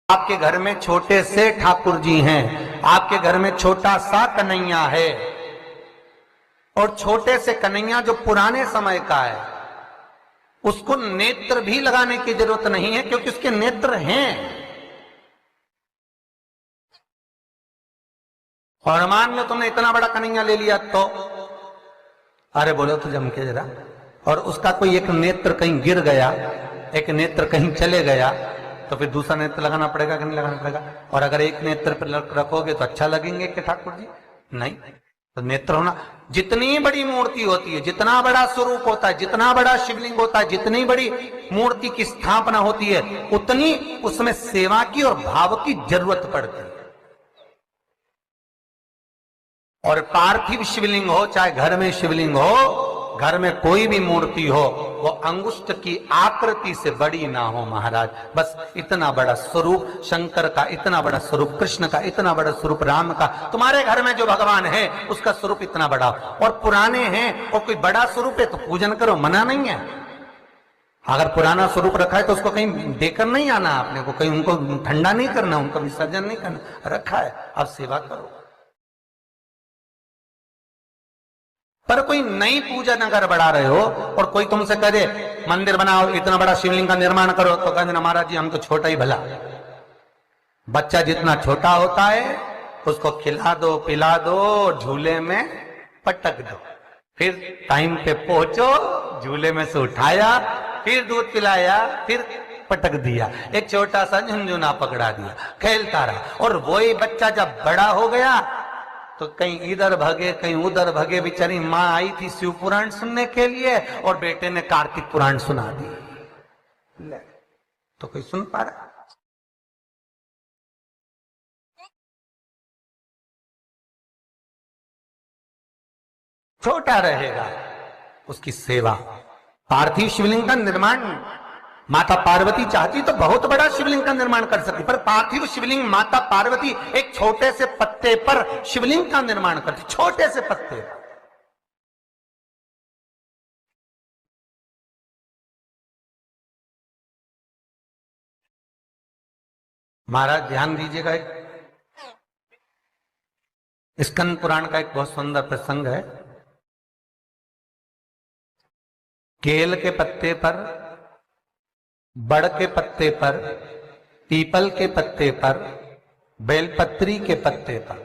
आपके घर में छोटे से ठाकुर जी हैं, आपके घर में छोटा सा कन्हैया है, और छोटे से कन्हैया जो पुराने समय का है उसको नेत्र भी लगाने की जरूरत नहीं है क्योंकि उसके नेत्र हैं। और मान लो तुमने इतना बड़ा कन्हैया ले लिया तो अरे बोलो तो जम के जरा, और उसका कोई एक नेत्र कहीं गिर गया, एक नेत्र कहीं चले गया, तो फिर दूसरा नेत्र लगाना पड़ेगा कि नहीं लगाना पड़ेगा? और अगर एक नेत्र पर रखोगे तो अच्छा लगेंगे कि ठाकुर जी? नहीं। तो नेत्र होना, जितनी बड़ी मूर्ति होती है, जितना बड़ा स्वरूप होता है, जितना बड़ा शिवलिंग होता है, जितनी बड़ी मूर्ति की स्थापना होती है, उतनी उसमें सेवा की और भाव की जरूरत पड़ती है। और पार्थिव शिवलिंग हो चाहे घर में शिवलिंग हो, घर में कोई भी मूर्ति हो, वो अंगुष्ठ की आकृति से बड़ी ना हो महाराज। बस इतना बड़ा स्वरूप शंकर का, इतना बड़ा स्वरूप कृष्ण का, इतना बड़ा स्वरूप राम का, तुम्हारे घर में जो भगवान है उसका स्वरूप इतना बड़ा, और पुराने हैं और कोई बड़ा स्वरूप है तो पूजन करो, मना नहीं है। अगर पुराना स्वरूप रखा है तो उसको कहीं देकर नहीं आना आपने को, कहीं उनको ठंडा नहीं करना, उनका विसर्जन नहीं करना, रखा है आप सेवा करो। पर कोई नई पूजन अगर बढ़ा रहे हो और कोई तुमसे कहे मंदिर बनाओ, इतना बड़ा शिवलिंग का निर्माण करो, तो कहते ना महाराज जी हम तो छोटा ही भला। बच्चा जितना छोटा होता है उसको खिला दो, पिला दो, झूले में पटक दो, फिर टाइम पे पहुंचो, झूले में से उठाया, फिर दूध पिलाया, फिर पटक दिया, एक छोटा सा झुनझुना पकड़ा दिया, खेलता रहा। और वही बच्चा जब बड़ा हो गया तो कहीं इधर भगे कहीं उधर भगे, बेचारी माँ आई थी शिव पुराण सुनने के लिए और बेटे ने कार्तिक पुराण सुना दी। तो कोई सुन पा रहा? छोटा रहेगा उसकी सेवा। पार्थिव शिवलिंग का निर्माण माता पार्वती चाहती तो बहुत बड़ा शिवलिंग का निर्माण कर सकती, पर पार्थिव शिवलिंग माता पार्वती एक छोटे से पत्ते पर शिवलिंग का निर्माण करती, छोटे से पत्ते पर। महाराज ध्यान दीजिएगा, एक स्कंद पुराण का एक बहुत सुंदर प्रसंग है। केल के पत्ते पर, बड़ के पत्ते पर, पीपल के पत्ते पर, बेलपत्री के पत्ते पर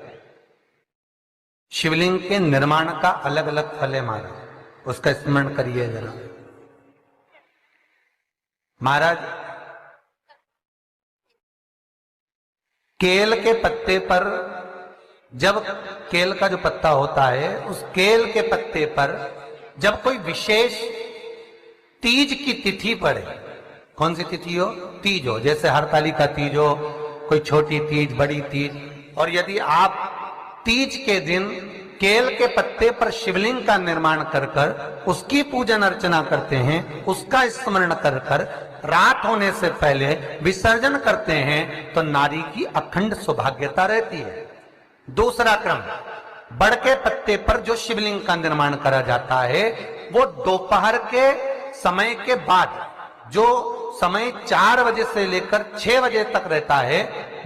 शिवलिंग के निर्माण का अलग अलग फल है महाराज, उसका स्मरण करिए जरा। महाराज केल के पत्ते पर, जब केल का जो पत्ता होता है उस केल के पत्ते पर जब कोई विशेष तीज की तिथि पड़े, कौन सी तिथि हो? तीज हो, जैसे हरतालिका तीज हो, कोई छोटी तीज, बड़ी तीज, और यदि आप तीज के दिन केल के पत्ते पर शिवलिंग का निर्माण कर कर उसकी पूजन अर्चना करते हैं, उसका स्मरण कर कर रात होने से पहले विसर्जन करते हैं, तो नारी की अखंड सौभाग्यता रहती है। दूसरा क्रम, बड़ के पत्ते पर जो शिवलिंग का निर्माण करा जाता है वो दोपहर के समय के बाद, जो समय 4 बजे से लेकर 6 बजे तक रहता है,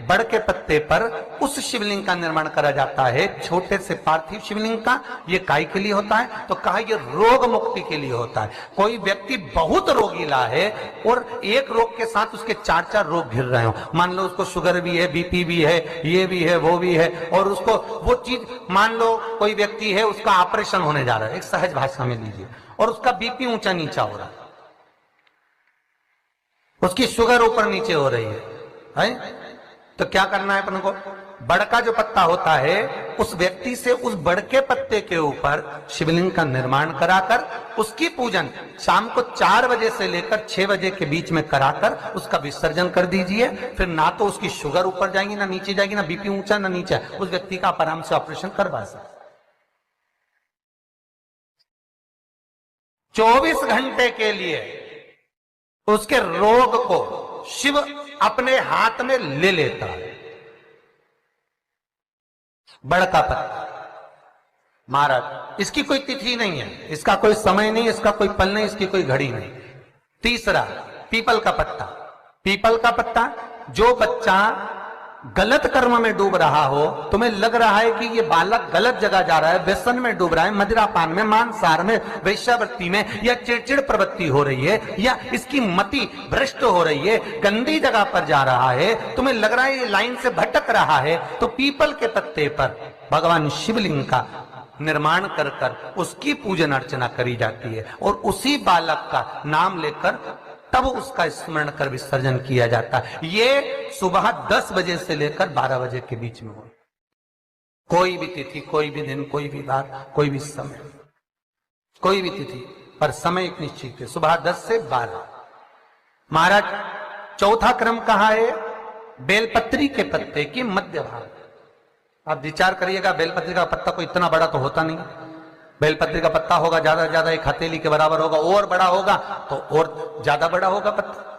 बड़ के पत्ते पर उस शिवलिंग का निर्माण करा जाता है, छोटे से पार्थिव शिवलिंग का। ये काय के लिए होता है? तो कहा ये रोग मुक्ति के लिए होता है। कोई व्यक्ति बहुत रोगीला है और एक रोग के साथ उसके 4-4 रोग घिर रहे हो, मान लो उसको शुगर भी है, बीपी भी है, ये भी है, वो भी है, और उसको वो चीज, मान लो कोई व्यक्ति है उसका ऑपरेशन होने जा रहा है, एक सहज भाषा में लीजिए, और उसका बीपी ऊंचा नीचा हो रहा है, उसकी शुगर ऊपर नीचे हो रही है? तो क्या करना है अपन को? बड़ का जो पत्ता होता है उस व्यक्ति से उस बड़ के पत्ते के ऊपर शिवलिंग का निर्माण कराकर उसकी पूजन शाम को 4 बजे से लेकर 6 बजे के बीच में कराकर उसका विसर्जन कर दीजिए। फिर ना तो उसकी शुगर ऊपर जाएगी ना नीचे जाएगी, ना बीपी ऊंचा ना नीचा, उस व्यक्ति का आराम से ऑपरेशन करवा सकते। 24 घंटे के लिए उसके रोग को शिव अपने हाथ में ले लेता है। बड़ का पत्ता महाराज, इसकी कोई तिथि नहीं है, इसका कोई समय नहीं, इसका कोई पल नहीं, इसकी कोई घड़ी नहीं। तीसरा, पीपल का पत्ता। पीपल का पत्ता जो बच्चा गलत कर्म में डूब रहा हो, तुम्हें लग रहा है कि ये बालक गलत जगह जा रहा है, व्यसन में डूब रहा है, मदिरापान में, मांसाहार में, वेश्यावृत्ति में, या चिड़चिड़ प्रवृत्ति हो रही है, या इसकी मति भ्रष्ट हो रही है, गंदी जगह पर जा रहा है, तुम्हें लग रहा है ये लाइन से भटक रहा है, तो पीपल के पत्ते पर भगवान शिवलिंग का निर्माण कर कर उसकी पूजन अर्चना करी जाती है, और उसी बालक का नाम लेकर तब उसका स्मरण कर विसर्जन किया जाता है। ये सुबह 10 बजे से लेकर 12 बजे के बीच में हो, कोई भी तिथि, कोई भी दिन, कोई भी बार, कोई भी समय, कोई भी तिथि पर समय एक निश्चित है, सुबह 10 से 12। महाराज चौथा क्रम कहा है? बेलपत्री के पत्ते की मध्य भाग। आप विचार करिएगा, बेलपत्री का पत्ता कोई इतना बड़ा तो होता नहीं, बेलपत्री का पत्ता होगा ज्यादा से ज्यादा एक हथेली के बराबर होगा, और बड़ा होगा तो और ज्यादा बड़ा होगा पत्ता।